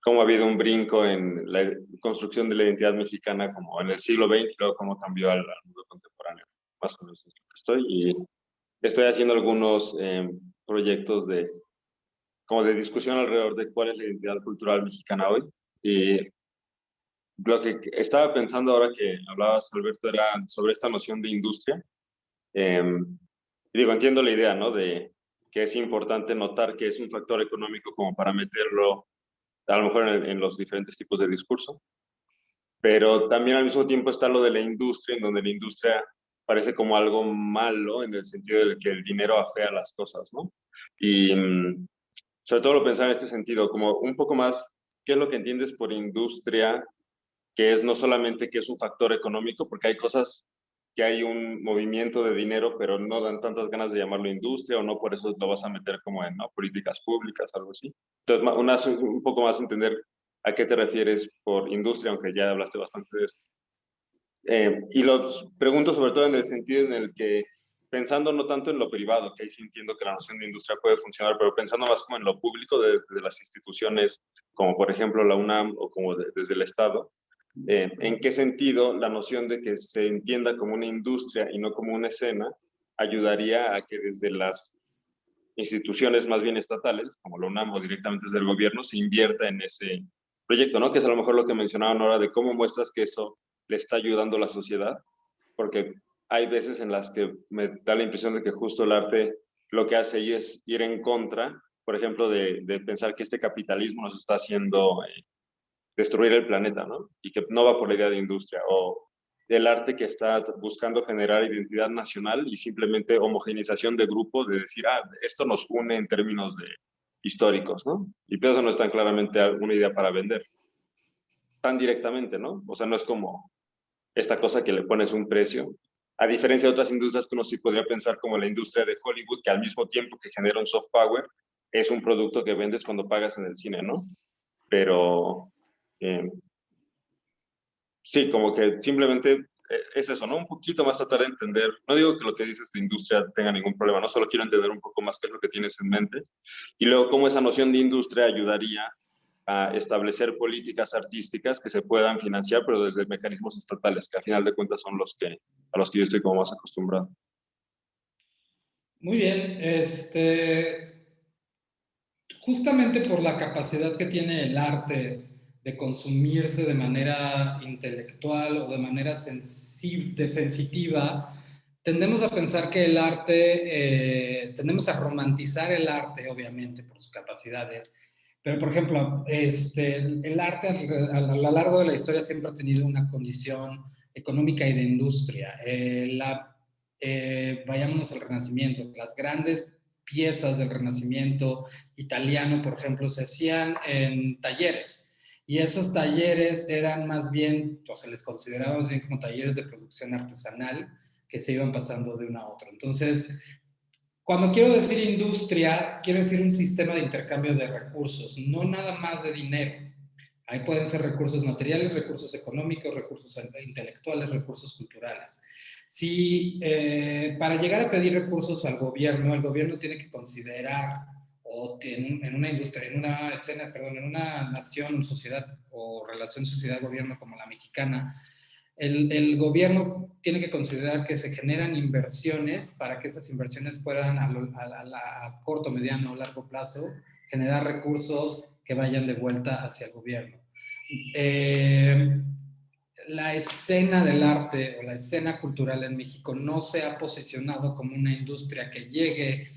cómo ha habido un brinco en la construcción de la identidad mexicana como en el siglo XX y luego cómo cambió al mundo contemporáneo. Más o menos es lo que estoy. Y estoy haciendo algunos proyectos como de discusión alrededor de cuál es la identidad cultural mexicana hoy. Y lo que estaba pensando ahora que hablabas, Alberto, era sobre esta noción de industria. Y digo, entiendo la idea, ¿no? De que es importante notar que es un factor económico como para meterlo, a lo mejor en los diferentes tipos de discurso, pero también al mismo tiempo está lo de la industria, en donde la industria parece como algo malo en el sentido de que el dinero afea las cosas, ¿no? Y sobre todo lo pensaba en este sentido, como un poco más, ¿qué es lo que entiendes por industria? Que es no solamente que es un factor económico, porque hay cosas que hay un movimiento de dinero, pero no dan tantas ganas de llamarlo industria, o no por eso lo vas a meter como en, ¿no?, políticas públicas, algo así. Entonces, un poco más entender a qué te refieres por industria, aunque ya hablaste bastante de eso. Y los pregunto sobre todo en el sentido en el que, pensando no tanto en lo privado, que ahí sí entiendo que la noción de industria puede funcionar, pero pensando más como en lo público, desde las instituciones, como por ejemplo la UNAM o como desde el Estado, ¿en qué sentido la noción de que se entienda como una industria y no como una escena ayudaría a que desde las instituciones más bien estatales, como la UNAM o directamente desde el gobierno, se invierta en ese proyecto, ¿no? Que es a lo mejor lo que mencionaban ahora de cómo muestras que eso le está ayudando a la sociedad, porque hay veces en las que me da la impresión de que justo el arte lo que hace es ir en contra, por ejemplo, de pensar que este capitalismo nos está haciendo destruir el planeta, ¿no? Y que no va por la idea de industria, o el arte que está buscando generar identidad nacional y simplemente homogeneización de grupos, de decir, esto nos une en términos de históricos, ¿no? Y eso no es tan claramente una idea para vender, tan directamente, ¿no? O sea, no es como esta cosa que le pones un precio, a diferencia de otras industrias que uno sí podría pensar como la industria de Hollywood, que al mismo tiempo que genera un soft power, es un producto que vendes cuando pagas en el cine, ¿no? Pero eh, sí, como que simplemente es eso, ¿no? Un poquito más tratar de entender. No digo que lo que dices de industria tenga ningún problema, no solo quiero entender un poco más qué es lo que tienes en mente. Y luego cómo esa noción de industria ayudaría a establecer políticas artísticas que se puedan financiar, pero desde mecanismos estatales, que al final de cuentas son a los que yo estoy como más acostumbrado. Muy bien, justamente por la capacidad que tiene el arte de consumirse de manera intelectual o de manera sensitiva, tendemos a pensar que el arte, tendemos a romantizar el arte, obviamente, por sus capacidades, pero por ejemplo, el arte a lo largo de la historia siempre ha tenido una condición económica y de industria. Vayámonos al Renacimiento, las grandes piezas del Renacimiento italiano, por ejemplo, se hacían en talleres. Y esos talleres eran más bien, o se les consideraba más bien como talleres de producción artesanal que se iban pasando de una a otra. Entonces, cuando quiero decir industria, quiero decir un sistema de intercambio de recursos, no nada más de dinero. Ahí pueden ser recursos materiales, recursos económicos, recursos intelectuales, recursos culturales. Si para llegar a pedir recursos al gobierno, el gobierno tiene que considerar, o en una industria, en una escena, perdón, en una nación, sociedad o relación sociedad-gobierno como la mexicana, el gobierno tiene que considerar que se generan inversiones para que esas inversiones puedan a corto, mediano o largo plazo generar recursos que vayan de vuelta hacia el gobierno. La escena del arte o la escena cultural en México no se ha posicionado como una industria que llegue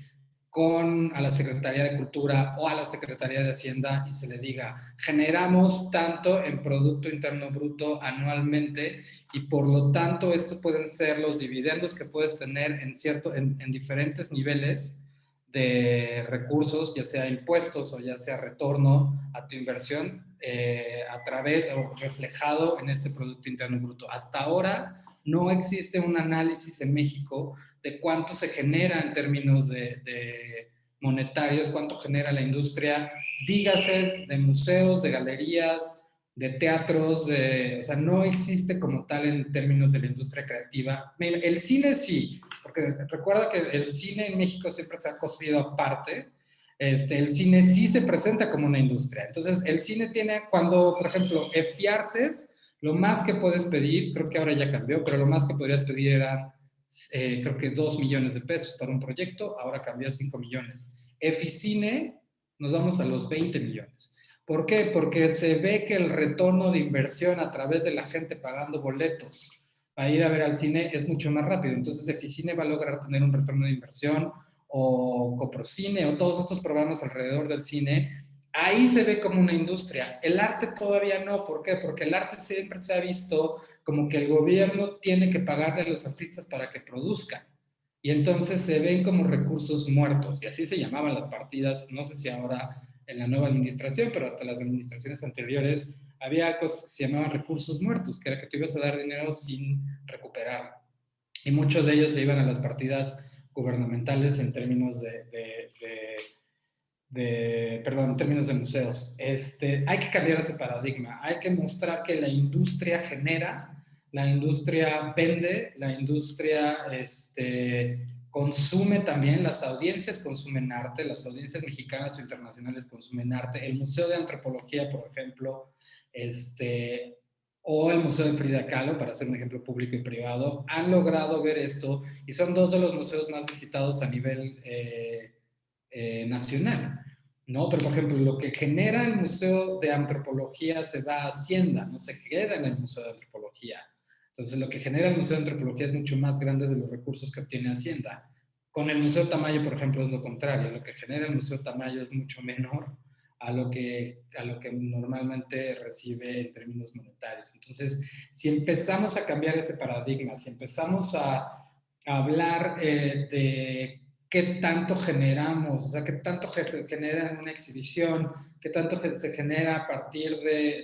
a la Secretaría de Cultura o a la Secretaría de Hacienda y se le diga, generamos tanto en Producto Interno Bruto anualmente y por lo tanto estos pueden ser los dividendos que puedes tener en diferentes niveles de recursos, ya sea impuestos o ya sea retorno a tu inversión a través o reflejado en este Producto Interno Bruto. Hasta ahora no existe un análisis en México de cuánto se genera en términos de monetarios, cuánto genera la industria, dígase de museos, de galerías, de teatros, o sea, no existe como tal en términos de la industria creativa. El cine sí, porque recuerda que el cine en México siempre se ha cosido aparte. El cine sí se presenta como una industria. Entonces, el cine tiene, cuando, por ejemplo, Efiartes, lo más que puedes pedir, creo que ahora ya cambió, pero lo más que podrías pedir eran creo que 2 millones de pesos para un proyecto, ahora cambió a 5 millones. Eficine, nos vamos a los 20 millones. ¿Por qué? Porque se ve que el retorno de inversión a través de la gente pagando boletos para ir a ver al cine es mucho más rápido. Entonces, Eficine va a lograr tener un retorno de inversión, o Coprocine, o todos estos programas alrededor del cine. Ahí se ve como una industria. El arte todavía no. ¿Por qué? Porque el arte siempre se ha visto como que el gobierno tiene que pagarle a los artistas para que produzcan. Y entonces se ven como recursos muertos. Y así se llamaban las partidas, no sé si ahora en la nueva administración, pero hasta las administraciones anteriores había cosas que se llamaban recursos muertos, que era que tú ibas a dar dinero sin recuperar. Y muchos de ellos se iban a las partidas gubernamentales en términos perdón, en términos de museos. Hay que cambiar ese paradigma. Hay que mostrar que la industria genera, la industria vende, la industria consume también, las audiencias consumen arte, las audiencias mexicanas o internacionales consumen arte. El Museo de Antropología, por ejemplo, o el Museo de Frida Kahlo, para hacer un ejemplo público y privado, han logrado ver esto y son dos de los museos más visitados a nivel nacional, ¿no? Pero, por ejemplo, lo que genera el Museo de Antropología se va a Hacienda, no se queda en el Museo de Antropología. Entonces, lo que genera el Museo de Antropología es mucho más grande de los recursos que obtiene Hacienda. Con el Museo Tamayo, por ejemplo, es lo contrario. Lo que genera el Museo Tamayo es mucho menor a lo que normalmente recibe en términos monetarios. Entonces, si empezamos a cambiar ese paradigma, si empezamos a hablar de qué tanto generamos, o sea, qué tanto se genera en una exhibición, qué tanto se genera a partir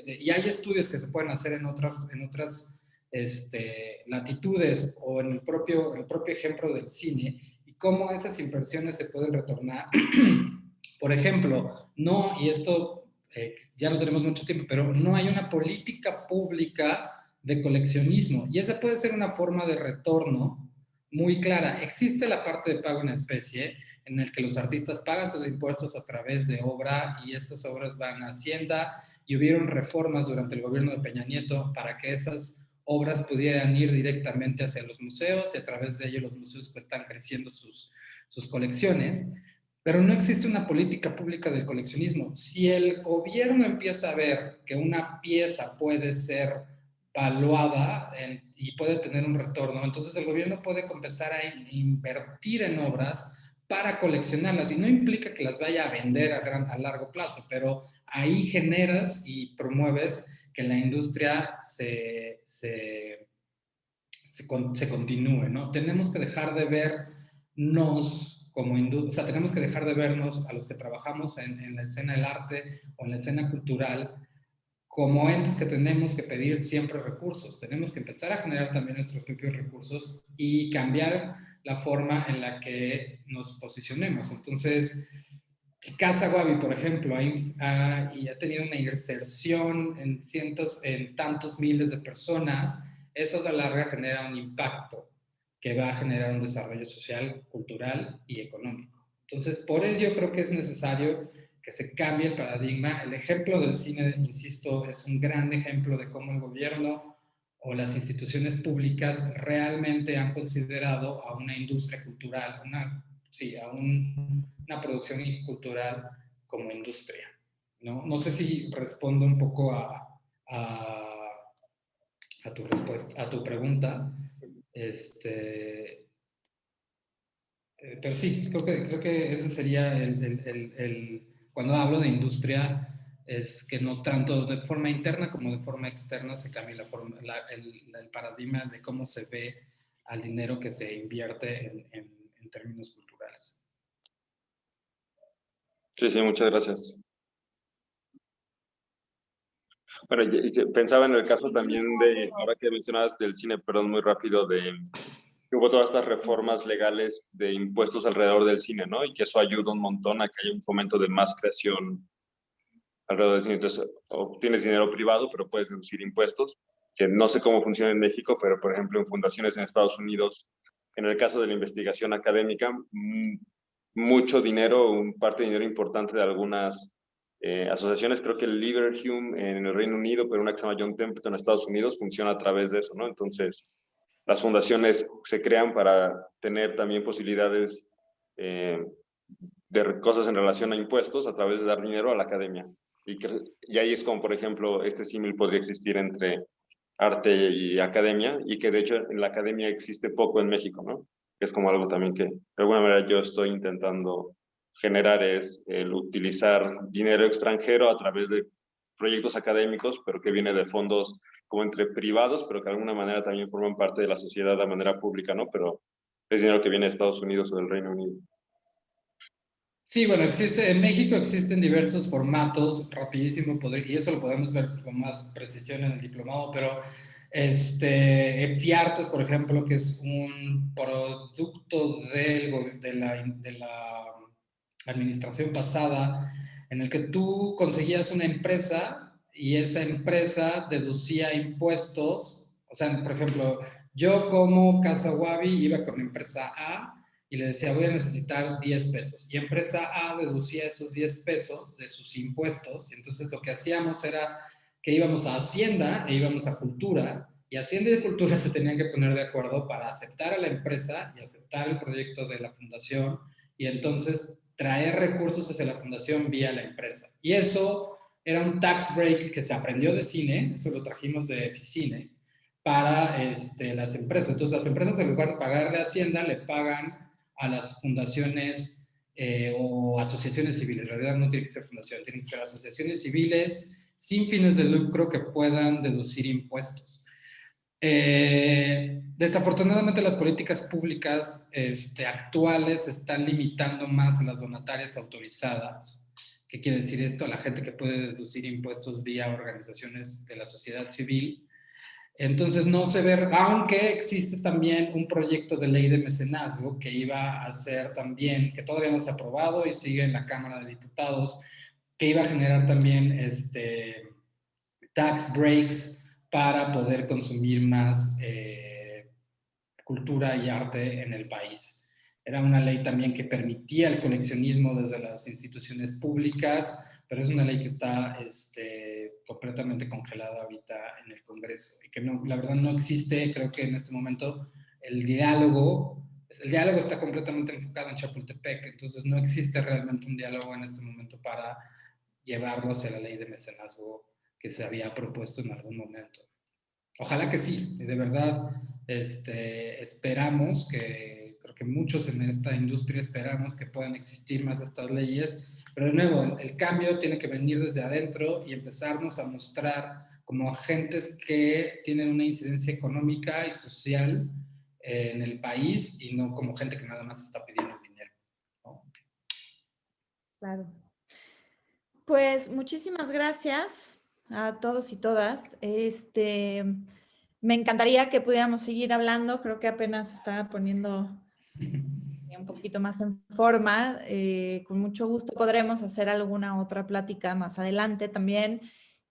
y hay estudios que se pueden hacer en otras latitudes o en el propio ejemplo del cine, y cómo esas inversiones se pueden retornar. Por ejemplo, no, y esto ya no tenemos mucho tiempo, pero no hay una política pública de coleccionismo, y esa puede ser una forma de retorno muy clara. Existe la parte de pago en especie, en el que los artistas pagan sus impuestos a través de obra, y esas obras van a Hacienda, y hubieron reformas durante el gobierno de Peña Nieto para que esas obras pudieran ir directamente hacia los museos, y a través de ello los museos pues están creciendo sus colecciones. Pero no existe una política pública del coleccionismo. Si el gobierno empieza a ver que una pieza puede ser valuada y puede tener un retorno, entonces el gobierno puede empezar a invertir en obras para coleccionarlas, y no implica que las vaya a vender a largo plazo, pero ahí generas y promueves que la industria se continúe, ¿no? Tenemos que dejar de vernos como industria, o sea, tenemos que dejar de vernos a los que trabajamos en la escena del arte o en la escena cultural como entes que tenemos que pedir siempre recursos. Tenemos que empezar a generar también nuestros propios recursos y cambiar la forma en la que nos posicionemos. Entonces, si Casa Guavi, por ejemplo, ha tenido una inserción en tantos miles de personas, eso a la larga genera un impacto que va a generar un desarrollo social, cultural y económico. Entonces, por eso yo creo que es necesario que se cambie el paradigma. El ejemplo del cine, insisto, es un gran ejemplo de cómo el gobierno o las instituciones públicas realmente han considerado a una industria cultural, una producción cultural como industria, ¿no? No sé si respondo un poco a tu respuesta, a tu pregunta. Pero sí, creo que ese sería cuando hablo de industria, es que no tanto de forma interna como de forma externa se cambie el paradigma de cómo se ve al dinero que se invierte en términos culturales. Sí, sí, muchas gracias. Bueno, pensaba en el caso también de, ahora que mencionabas del cine, perdón, muy rápido, que hubo todas estas reformas legales de impuestos alrededor del cine, ¿no? Y que eso ayuda un montón a que haya un fomento de más creación alrededor del cine. Entonces, obtienes dinero privado, pero puedes deducir impuestos, que no sé cómo funciona en México, pero por ejemplo en fundaciones en Estados Unidos, en el caso de la investigación académica, mucho dinero, parte de dinero importante de algunas asociaciones, creo que el Leverhulme en el Reino Unido, pero una que se llama John Templeton en Estados Unidos, funciona a través de eso, ¿no? Entonces, las fundaciones se crean para tener también posibilidades de cosas en relación a impuestos a través de dar dinero a la academia. Y ahí es como, por ejemplo, este símil podría existir entre arte y academia, y que de hecho en la academia existe poco en México, ¿no? Que es como algo también que de alguna manera yo estoy intentando generar, es el utilizar dinero extranjero a través de proyectos académicos, pero que viene de fondos como entre privados, pero que de alguna manera también forman parte de la sociedad de manera pública, ¿no? Pero es dinero que viene de Estados Unidos o del Reino Unido. Sí, bueno, en México existen diversos formatos, rapidísimo, y eso lo podemos ver con más precisión en el diplomado, pero FIARTES, por ejemplo, que es un producto de la administración pasada, en el que tú conseguías una empresa y esa empresa deducía impuestos. O sea, por ejemplo, yo como Casa Wabi iba con empresa A y le decía, voy a necesitar 10 pesos. Y empresa A deducía esos 10 pesos de sus impuestos. Y entonces lo que hacíamos era que íbamos a Hacienda e íbamos a Cultura, y Hacienda y Cultura se tenían que poner de acuerdo para aceptar a la empresa y aceptar el proyecto de la fundación, y entonces traer recursos hacia la fundación vía la empresa. Y eso era un tax break que se aprendió de cine, eso lo trajimos de Ficine, para las empresas. Entonces las empresas, en lugar de pagarle a Hacienda, le pagan a las fundaciones o asociaciones civiles. En realidad no tiene que ser fundación, tienen que ser asociaciones civiles sin fines de lucro que puedan deducir impuestos. Desafortunadamente las políticas públicas actuales están limitando más a las donatarias autorizadas. ¿Qué quiere decir esto? A la gente que puede deducir impuestos vía organizaciones de la sociedad civil. Entonces no se ve, aunque existe también un proyecto de ley de mecenazgo que iba a ser también, que todavía no se ha aprobado y sigue en la Cámara de Diputados, que iba a generar también tax breaks para poder consumir más cultura y arte en el país. Era una ley también que permitía el coleccionismo desde las instituciones públicas, pero es una ley que está completamente congelada ahorita en el Congreso y que no, la verdad no existe. Creo que en este momento el diálogo está completamente enfocado en Chapultepec, entonces no existe realmente un diálogo en este momento para llevarlo hacia la ley de mecenazgo que se había propuesto en algún momento. Ojalá que sí, de verdad, esperamos creo que muchos en esta industria esperamos que puedan existir más estas leyes, pero de nuevo, el cambio tiene que venir desde adentro y empezarnos a mostrar como agentes que tienen una incidencia económica y social en el país, y no como gente que nada más está pidiendo dinero, ¿no? Claro. Pues muchísimas gracias a todos y todas. Me encantaría que pudiéramos seguir hablando. Creo que apenas está poniendo un poquito más en forma. Con mucho gusto podremos hacer alguna otra plática más adelante también.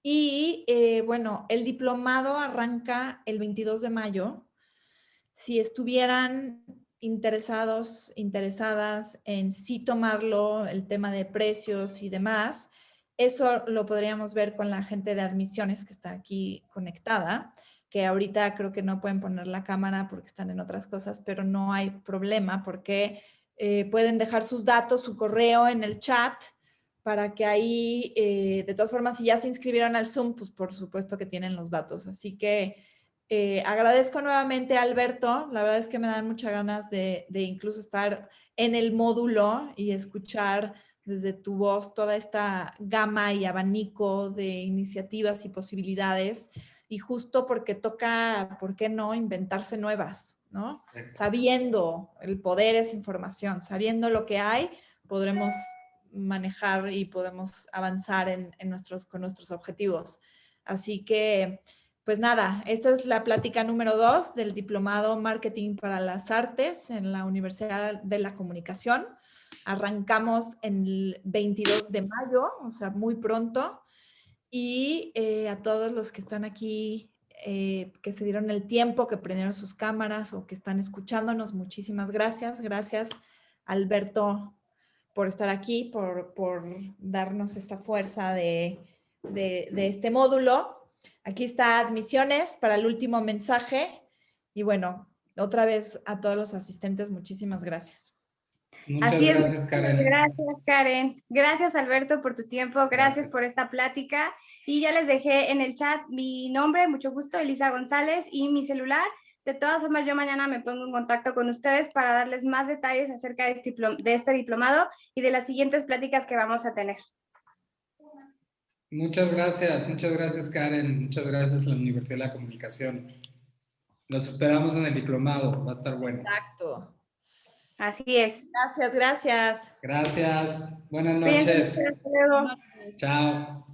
Y bueno, el diplomado arranca el 22 de mayo. Si estuvieran interesados, interesadas en sí tomarlo, el tema de precios y demás, eso lo podríamos ver con la gente de admisiones que está aquí conectada, que ahorita creo que no pueden poner la cámara porque están en otras cosas, pero no hay problema porque pueden dejar sus datos, su correo en el chat para que ahí, de todas formas, si ya se inscribieron al Zoom, pues por supuesto que tienen los datos. Así que agradezco nuevamente a Alberto. La verdad es que me dan muchas ganas de incluso estar en el módulo y escuchar desde tu voz toda esta gama y abanico de iniciativas y posibilidades, y justo porque toca, ¿por qué no?, inventarse nuevas, ¿no? Sabiendo el poder es información, sabiendo lo que hay, podremos manejar y podemos avanzar con nuestros objetivos. Así que, pues nada, esta es la plática número 2 del Diplomado Marketing para las Artes en la Universidad de la Comunicación. Arrancamos el 22 de mayo, o sea, muy pronto. Y a todos los que están aquí, que se dieron el tiempo, que prendieron sus cámaras o que están escuchándonos, muchísimas gracias. Gracias, Alberto, por estar aquí, por darnos esta fuerza de este módulo. Aquí está admisiones para el último mensaje. Y bueno, otra vez a todos los asistentes, muchísimas gracias. Muchas Así es. gracias, Karen. Gracias, Karen. Gracias, Alberto, por tu tiempo. Gracias por esta plática. Y ya les dejé en el chat mi nombre, mucho gusto, Elisa González, y mi celular. De todas formas, yo mañana me pongo en contacto con ustedes para darles más detalles acerca de este diplomado y de las siguientes pláticas que vamos a tener. Muchas gracias, Karen. Muchas gracias a la Universidad de la Comunicación. Los esperamos en el diplomado, va a estar bueno. Exacto. Así es. Gracias. Gracias. Buenas noches. Hasta luego. Chao.